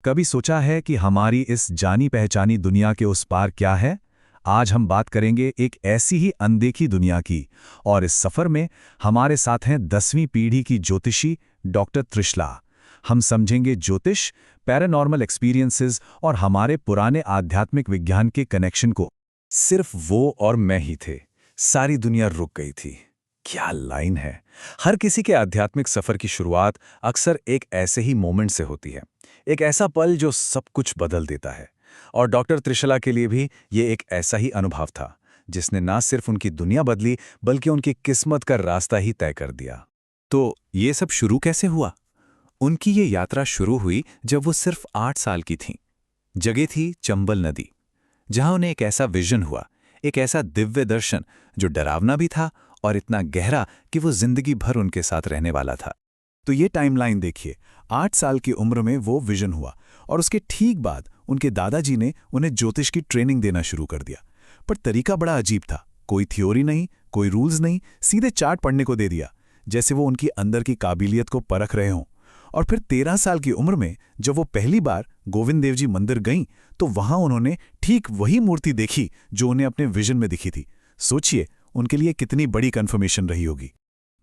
कभी सोचा है कि हमारी इस जानी पहचानी दुनिया के उस पार क्या है? आज हम बात करेंगे एक ऐसी ही अनदेखी दुनिया की, और इस सफर में हमारे साथ हैं 10वीं पीढ़ी की ज्योतिषी डॉक्टर त्रिशला। हम समझेंगे ज्योतिष, पैरानॉर्मल एक्सपीरियंसेस और हमारे पुराने आध्यात्मिक विज्ञान के कनेक्शन को। सिर्फ वो और मैं ही थे, सारी दुनिया रुक गई थी। क्या लाइन है! हर किसी के आध्यात्मिक सफर की शुरुआत अक्सर एक ऐसे ही मोमेंट से होती है, एक ऐसा पल जो सब कुछ बदल देता है। और डॉक्टर त्रिशला के लिए भी ये एक ऐसा ही अनुभव था, जिसने ना सिर्फ उनकी दुनिया बदली बल्कि उनकी किस्मत का रास्ता ही तय कर दिया। तो ये सब शुरू कैसे हुआ? उनकी ये यात्रा शुरू हुई जब वो सिर्फ 8 साल की थीं। जगह थी चंबल नदी, जहां उन्हें एक ऐसा विजन हुआ, एक ऐसा दिव्य दर्शन जो डरावना भी था और इतना गहरा कि वो जिंदगी भर उनके साथ रहने वाला था। तो ये टाइमलाइन देखिए, 8 साल की उम्र में वो विजन हुआ और उसके ठीक बाद उनके दादाजी ने उन्हें ज्योतिष की ट्रेनिंग देना शुरू कर दिया। पर तरीका बड़ा अजीब था, कोई थ्योरी नहीं, कोई रूल्स नहीं, सीधे चार्ट पढ़ने को दे दिया, जैसे वो उनकी अंदर की काबिलियत को परख रहे हों। और फिर 13 साल की उम्र में जब वो पहली बार गोविंद देव जी मंदिर गईं, तो वहां उन्होंने ठीक वही मूर्ति देखी जो उन्हें अपने विजन में दिखी थी। सोचिए, उनके लिए कितनी बड़ी कन्फर्मेशन रही होगी।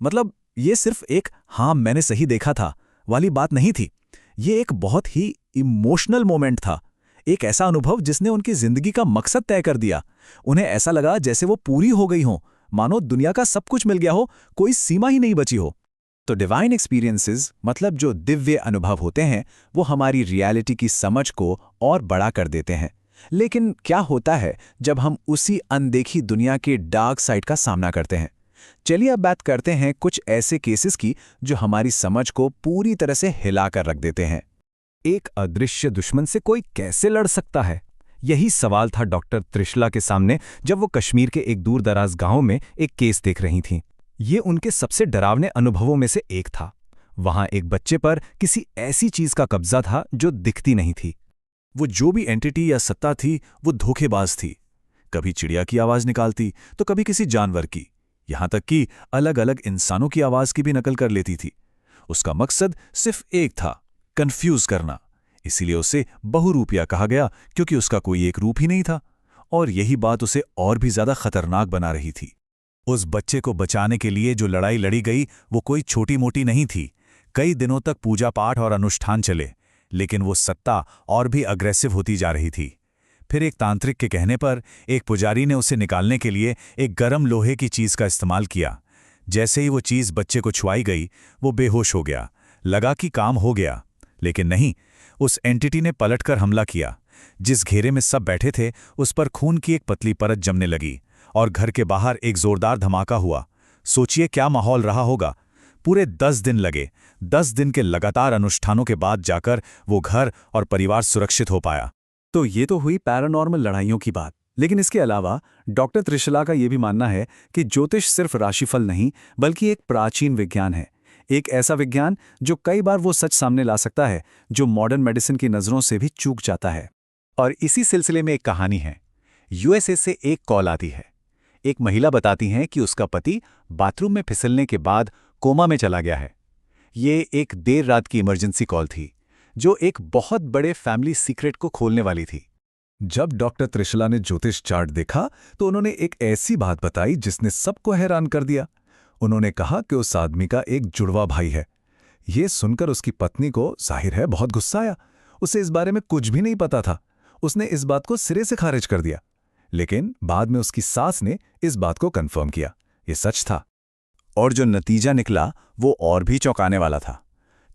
मतलब ये सिर्फ एक "हाँ, मैंने सही देखा था" वाली बात नहीं थी। ये एक बहुत ही इमोशनल मोमेंट था, एक ऐसा अनुभव जिसने उनकी जिंदगी का मकसद तय कर दिया। उन्हें ऐसा लगा जैसे वो पूरी हो गई हो, मानो दुनिया का सब कुछ मिल गया हो, कोई सीमा ही नहीं बची हो। तो डिवाइन एक्सपीरियंसेस, मतलब जो दिव्य अनुभव होते हैं, वो हमारी रियलिटी की समझ को और बड़ा कर देते हैं। लेकिन क्या होता है जब हम उसी अनदेखी दुनिया के डार्क साइड का सामना करते हैं? चलिए अब बात करते हैं कुछ ऐसे केसेस की जो हमारी समझ को पूरी तरह से हिला कर रख देते हैं। एक अदृश्य दुश्मन से कोई कैसे लड़ सकता है? यही सवाल था डॉक्टर त्रिशला के सामने जब वो कश्मीर के एक दूर दराज गांव में एक केस देख रही थीं। ये उनके सबसे डरावने अनुभवों में से एक था। वहां एक बच्चे पर किसी ऐसी चीज का कब्जा था जो दिखती नहीं थी। वो जो भी एंटिटी या सत्ता थी, वो धोखेबाज थी। कभी चिड़िया की आवाज निकालती तो कभी किसी जानवर की, यहां तक कि अलग अलग इंसानों की आवाज की भी नकल कर लेती थी। उसका मकसद सिर्फ एक था, कंफ्यूज करना। इसीलिए उसे बहुरूपिया कहा गया, क्योंकि उसका कोई एक रूप ही नहीं था। और यही बात उसे और भी ज्यादा खतरनाक बना रही थी। उस बच्चे को बचाने के लिए जो लड़ाई लड़ी गई, वो कोई छोटी मोटी नहीं थी। कई दिनों तक पूजा पाठ और अनुष्ठान चले, लेकिन वो सत्ता और भी अग्रेसिव होती जा रही थी। फिर एक तांत्रिक के कहने पर एक पुजारी ने उसे निकालने के लिए एक गर्म लोहे की चीज का इस्तेमाल किया। जैसे ही वो चीज बच्चे को छुआई गई, वो बेहोश हो गया। लगा कि काम हो गया, लेकिन नहीं। उस एंटिटी ने पलटकर हमला किया। जिस घेरे में सब बैठे थे, उस पर खून की एक पतली परत जमने लगी और घर के बाहर एक जोरदार धमाका हुआ। सोचिए क्या माहौल रहा होगा। पूरे 10 दिन लगे। 10 दिन के लगातार अनुष्ठानों के बाद जाकर वो घर और परिवार सुरक्षित हो पाया। तो ये तो हुई पैरानॉर्मल लड़ाइयों की बात। लेकिन इसके अलावा डॉक्टर त्रिशला का ये भी मानना है कि ज्योतिष सिर्फ राशिफल नहीं, बल्कि एक प्राचीन विज्ञान है। एक ऐसा विज्ञान जो कई बार वो सच सामने ला सकता है जो मॉडर्न मेडिसिन की नज़रों से भी चूक जाता है। और इसी सिलसिले में एक कहानी है। यूएसए से एक कॉल आती है। एक महिला बताती हैं कि उसका पति बाथरूम में फिसलने के बाद कोमा में चला गया है। ये एक देर रात की इमरजेंसी कॉल थी, जो एक बहुत बड़े फैमिली सीक्रेट को खोलने वाली थी। जब डॉक्टर त्रिशला ने ज्योतिष चार्ट देखा, तो उन्होंने एक ऐसी बात बताई जिसने सबको हैरान कर दिया। उन्होंने कहा कि उस आदमी का एक जुड़वा भाई है। ये सुनकर उसकी पत्नी को जाहिर है बहुत गुस्सा आया। उसे इस बारे में कुछ भी नहीं पता था। उसने इस बात को सिरे से खारिज कर दिया। लेकिन बाद में उसकी सास ने इस बात को कंफर्म किया, ये सच था। और जो नतीजा निकला वो और भी चौंकाने वाला था।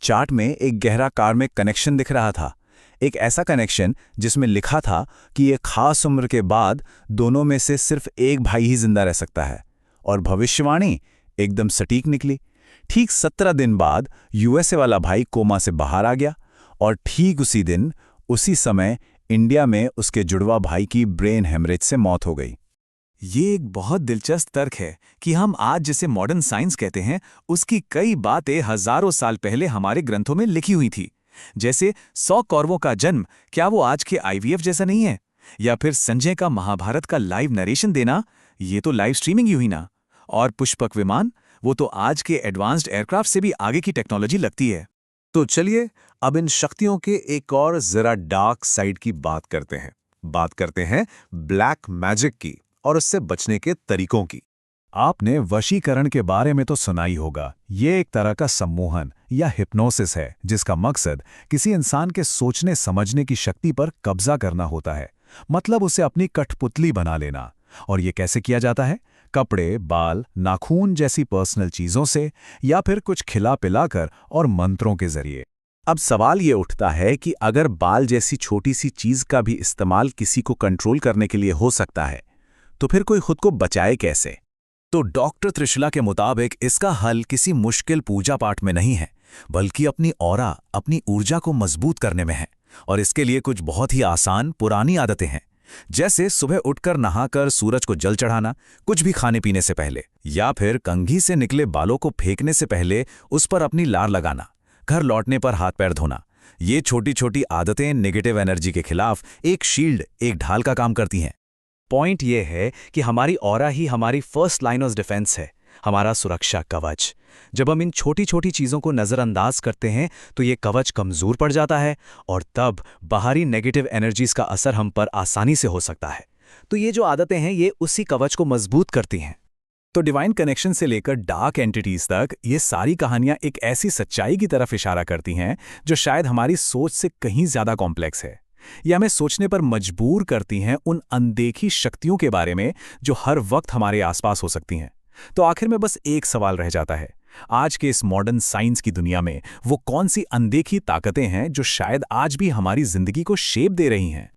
चार्ट में एक गहरा कार्मिक कनेक्शन दिख रहा था। एक ऐसा कनेक्शन जिसमें लिखा था कि एक खास उम्र के बाद दोनों में से सिर्फ एक भाई ही जिंदा रह सकता है। और भविष्यवाणी एकदम सटीक निकली। ठीक 17 दिन बाद यूएसए वाला भाई कोमा से बाहर आ गया और ठीक उसी दिन, उसी समय इंडिया में उसके जुड़वा भाई की ब्रेन हेमरेज से मौत हो गई। ये एक बहुत दिलचस्प तर्क है कि हम आज जिसे मॉडर्न साइंस कहते हैं, उसकी कई बातें हजारों साल पहले हमारे ग्रंथों में लिखी हुई थी। जैसे 100 कौरवों का जन्म, क्या वो आज के आईवीएफ जैसा नहीं है? या फिर संजय का महाभारत का लाइव नरेशन देना, ये तो लाइव स्ट्रीमिंग ही हुई ना। और पुष्पक विमान, वो तो आज के एडवांस्ड एयरक्राफ्ट से भी आगे की टेक्नोलॉजी लगती है। तो चलिए अब इन शक्तियों के एक और जरा डार्क साइड की बात करते हैं। बात करते हैं ब्लैक मैजिक की और उससे बचने के तरीकों की। आपने वशीकरण के बारे में तो सुना ही होगा। ये एक तरह का सम्मोहन या हिप्नोसिस है जिसका मकसद किसी इंसान के सोचने समझने की शक्ति पर कब्जा करना होता है, मतलब उसे अपनी कठपुतली बना लेना। और ये कैसे किया जाता है? कपड़े, बाल, नाखून जैसी पर्सनल चीजों से, या फिर कुछ खिला पिलाकर और मंत्रों के जरिए। अब सवाल ये उठता है कि अगर बाल जैसी छोटी सी चीज का भी इस्तेमाल किसी को कंट्रोल करने के लिए हो सकता है, तो फिर कोई खुद को बचाए कैसे? तो डॉक्टर त्रिशला के मुताबिक इसका हल किसी मुश्किल पूजा पाठ में नहीं है, बल्कि अपनी ऑरा, अपनी ऊर्जा को मजबूत करने में है। और इसके लिए कुछ बहुत ही आसान पुरानी आदतें हैं, जैसे सुबह उठकर नहाकर सूरज को जल चढ़ाना, कुछ भी खाने पीने से पहले, या फिर कंघी से निकले बालों को फेंकने से पहले उस पर अपनी लार लगाना, घर लौटने पर हाथ पैर धोना। ये छोटी छोटी आदतें नेगेटिव एनर्जी के खिलाफ एक शील्ड, एक ढाल का काम करती हैं। पॉइंट ये है कि हमारी ऑरा ही हमारी फर्स्ट लाइन ऑफ डिफेंस है, हमारा सुरक्षा कवच। जब हम इन छोटी छोटी चीज़ों को नज़रअंदाज करते हैं तो ये कवच कमज़ोर पड़ जाता है और तब बाहरी नेगेटिव एनर्जीज का असर हम पर आसानी से हो सकता है। तो ये जो आदतें हैं ये उसी कवच को मजबूत करती हैं। तो डिवाइन कनेक्शन से लेकर डार्क एंटिटीज तक ये सारी कहानियां एक ऐसी सच्चाई की तरफ इशारा करती हैं जो शायद हमारी सोच से कहीं ज़्यादा कॉम्प्लेक्स है। ये हमें सोचने पर मजबूर करती हैं उन अनदेखी शक्तियों के बारे में जो हर वक्त हमारे आसपास हो सकती हैं। तो आखिर में बस एक सवाल रह जाता है, आज के इस मॉडर्न साइंस की दुनिया में वो कौन सी अनदेखी ताकतें हैं जो शायद आज भी हमारी जिंदगी को शेप दे रही हैं?